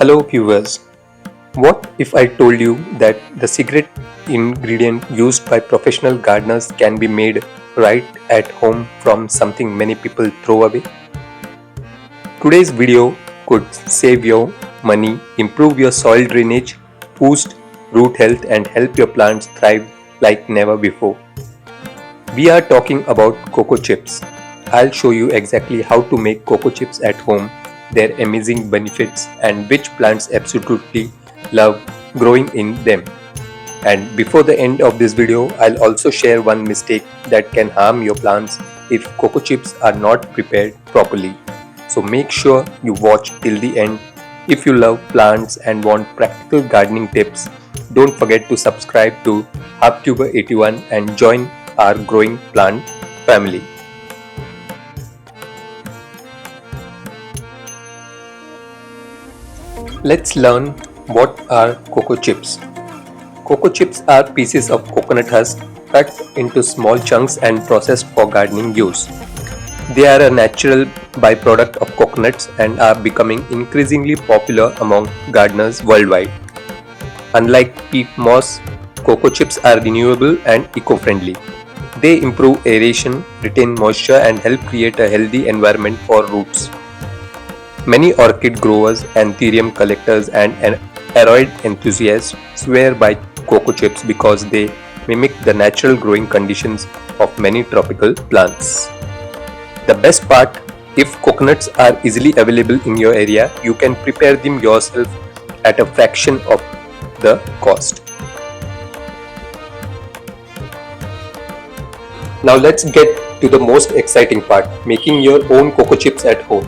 Hello viewers, what if I told you that the secret ingredient used by professional gardeners can be made right at home from something many people throw away? Today's video could save your money, improve your soil drainage, boost root health and help your plants thrive like never before. We are talking about cocoa chips. I'll show you exactly how to make cocoa chips at home, their amazing benefits and which plants absolutely love growing in them. And before the end of this video, I'll also share one mistake that can harm your plants if cocoa chips are not prepared properly. So make sure you watch till the end. If you love plants and want practical gardening tips, don't forget to subscribe to HubTuber81 and join our growing plant family. Let's learn what are cocoa chips. Cocoa chips are pieces of coconut husk cut into small chunks and processed for gardening use. They are a natural byproduct of coconuts and are becoming increasingly popular among gardeners worldwide. Unlike peat moss, cocoa chips are renewable and eco-friendly. They improve aeration, retain moisture and help create a healthy environment for roots. Many orchid growers, anthurium collectors and aroid enthusiasts swear by cocoa chips because they mimic the natural growing conditions of many tropical plants. The best part, if coconuts are easily available in your area, you can prepare them yourself at a fraction of the cost. Now let's get to the most exciting part, making your own cocoa chips at home.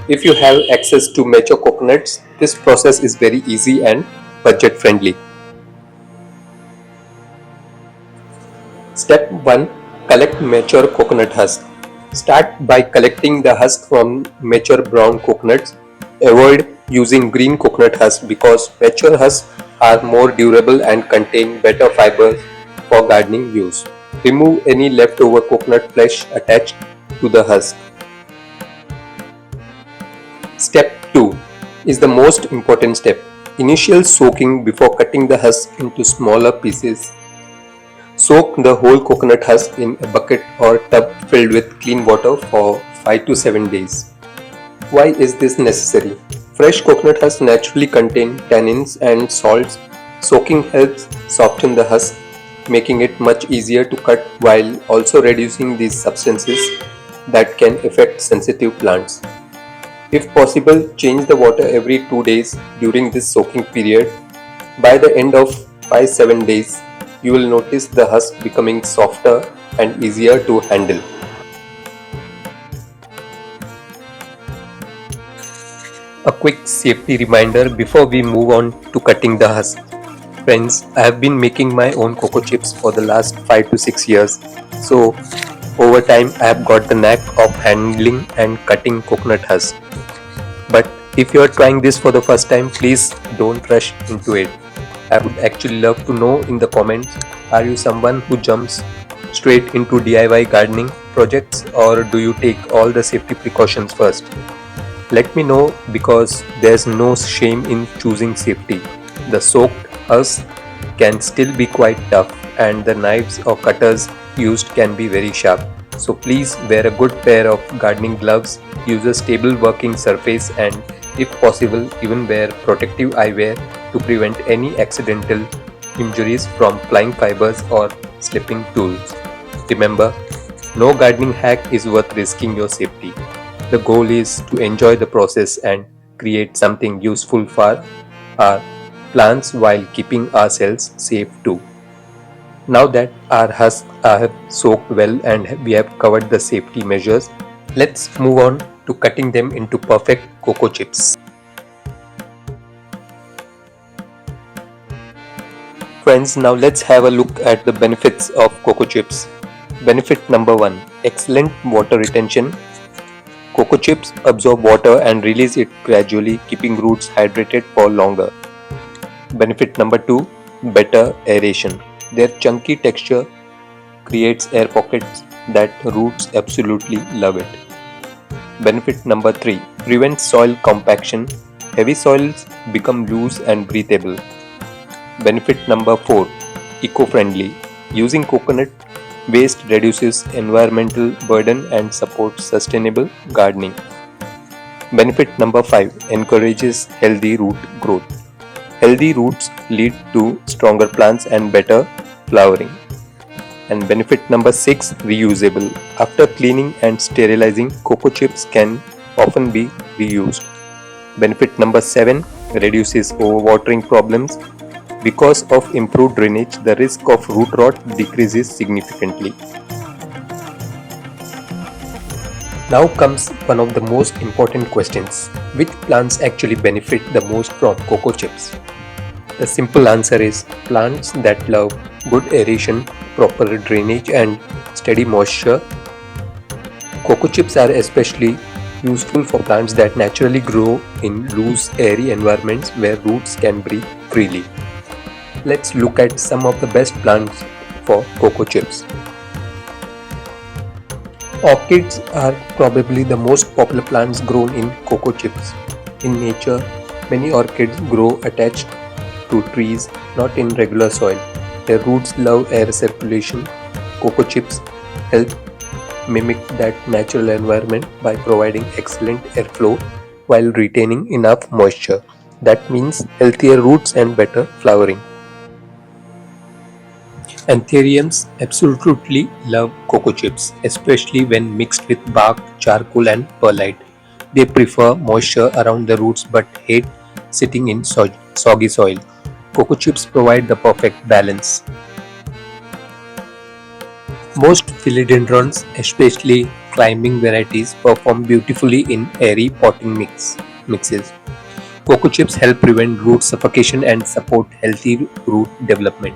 If you have access to mature coconuts, this process is very easy and budget friendly. Step 1. Collect mature coconut husk. Start by collecting the husk from mature brown coconuts. Avoid using green coconut husk because mature husks are more durable and contain better fibers for gardening use. Remove any leftover coconut flesh attached to the husk. Step 2 is the most important step. Initial soaking before cutting the husk into smaller pieces. Soak the whole coconut husk in a bucket or tub filled with clean water for 5 to 7 days. Why is this necessary? Fresh coconut husks naturally contain tannins and salts. Soaking helps soften the husk, making it much easier to cut while also reducing these substances that can affect sensitive plants. If possible, change the water every 2 days during this soaking period. By the end of 5-7 days, you will notice the husk becoming softer and easier to handle. A quick safety reminder before we move on to cutting the husk. Friends, I have been making my own cocoa chips for the last 5 to 6 years. So, over time I have got the knack of handling and cutting coconut husk. But if you are trying this for the first time, please don't rush into it. I would actually love to know in the comments, are you someone who jumps straight into DIY gardening projects or do you take all the safety precautions first? Let me know because there's no shame in choosing safety. The soaked husk can still be quite tough and the knives or cutters used can be very sharp. So please wear a good pair of gardening gloves, use a stable working surface and if possible even wear protective eyewear to prevent any accidental injuries from flying fibers or slipping tools. Remember, no gardening hack is worth risking your safety. The goal is to enjoy the process and create something useful for our plants while keeping ourselves safe too. Now that our husks are soaked well and we have covered the safety measures, let's move on to cutting them into perfect cocoa chips. Friends, now let's have a look at the benefits of cocoa chips. Benefit number 1. Excellent water retention. Cocoa chips absorb water and release it gradually, keeping roots hydrated for longer. Benefit number 2. Better aeration. Their chunky texture creates air pockets that roots absolutely love it. Benefit number 3. Prevents soil compaction. Heavy soils become loose and breathable. Benefit number 4. Eco-friendly. Using coconut waste reduces environmental burden and supports sustainable gardening. Benefit number 5. Encourages healthy root growth. Healthy roots lead to stronger plants and better flowering. And benefit number 6. Reusable. After cleaning and sterilizing, cocoa chips can often be reused. Benefit number 7. Reduces overwatering problems. Because of improved drainage, the risk of root rot decreases significantly. Now comes one of the most important questions. Which plants actually benefit the most from cocoa chips? The simple answer is plants that love good aeration, proper drainage and steady moisture. Cocoa chips are especially useful for plants that naturally grow in loose, airy environments where roots can breathe freely. Let's look at some of the best plants for cocoa chips. Orchids are probably the most popular plants grown in cocoa chips. In nature, many orchids grow attached to trees, not in regular soil. Their roots love air circulation. Cocoa chips help mimic that natural environment by providing excellent airflow while retaining enough moisture. That means healthier roots and better flowering. Anthuriums absolutely love cocoa chips, especially when mixed with bark, charcoal and perlite. They prefer moisture around the roots but hate sitting in soggy soil. Cocoa chips provide the perfect balance. Most philodendrons, especially climbing varieties, perform beautifully in airy potting mixes. Cocoa chips help prevent root suffocation and support healthy root development.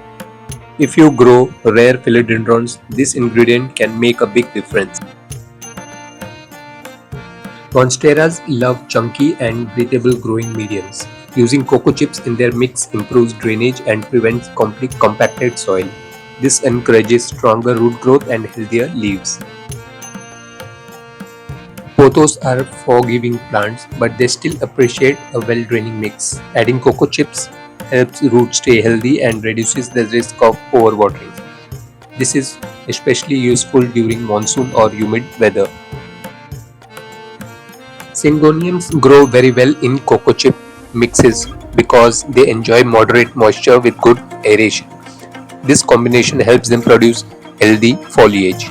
If you grow rare philodendrons, this ingredient can make a big difference. Monsteras love chunky and breathable growing mediums. Using cocoa chips in their mix improves drainage and prevents compacted soil. This encourages stronger root growth and healthier leaves. Pothos are forgiving plants, but they still appreciate a well-draining mix. Adding cocoa chips helps roots stay healthy and reduces the risk of overwatering. This is especially useful during monsoon or humid weather. Syngoniums grow very well in cocoa chip mixes because they enjoy moderate moisture with good aeration. This combination helps them produce healthy foliage.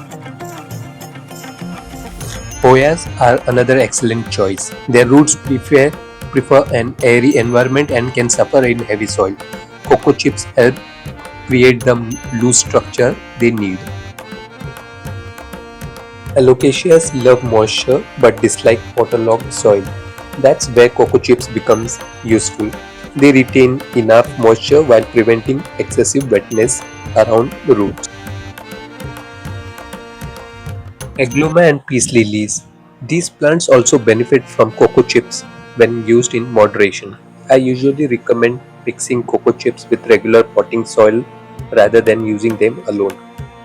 Hoyas are another excellent choice. Their roots prefer an airy environment and can suffer in heavy soil. Cocoa chips help create the loose structure they need. Alocasias love moisture but dislike waterlogged soil. That's where cocoa chips becomes useful. They retain enough moisture while preventing excessive wetness around the roots. Agloma and peace lilies. These plants also benefit from cocoa chips when used in moderation. I usually recommend mixing cocoa chips with regular potting soil rather than using them alone.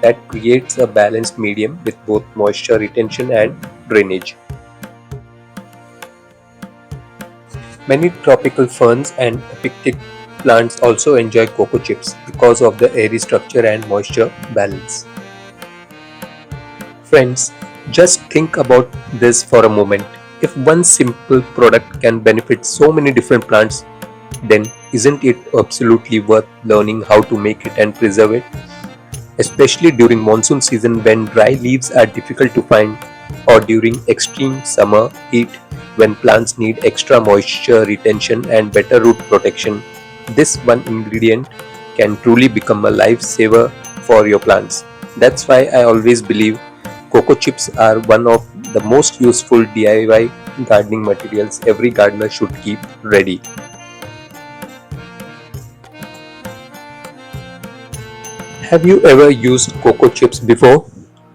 That creates a balanced medium with both moisture retention and drainage. Many tropical ferns and epiphytic plants also enjoy cocoa chips because of the airy structure and moisture balance. Friends, just think about this for a moment. If one simple product can benefit so many different plants, then isn't it absolutely worth learning how to make it and preserve it? Especially during monsoon season when dry leaves are difficult to find, or during extreme summer heat when plants need extra moisture retention and better root protection. This one ingredient can truly become a lifesaver for your plants. That's why I always believe cocoa chips are one of the most useful DIY gardening materials every gardener should keep ready. Have you ever used cocoa chips before?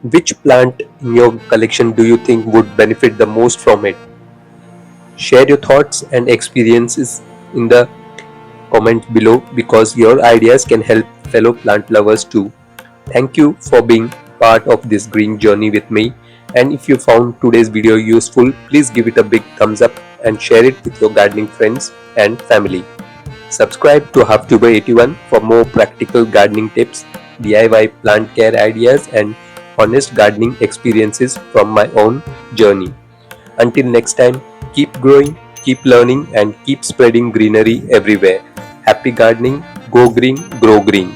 Which plant in your collection do you think would benefit the most from it? Share your thoughts and experiences in the comments below because your ideas can help fellow plant lovers too. Thank you for being part of this green journey with me, and if you found today's video useful, please give it a big thumbs up and share it with your gardening friends and family. Subscribe to HuffTuber81 for more practical gardening tips, DIY plant care ideas, and honest gardening experiences from my own journey. Until next time, keep growing, keep learning, and keep spreading greenery everywhere. Happy gardening, go green, grow green.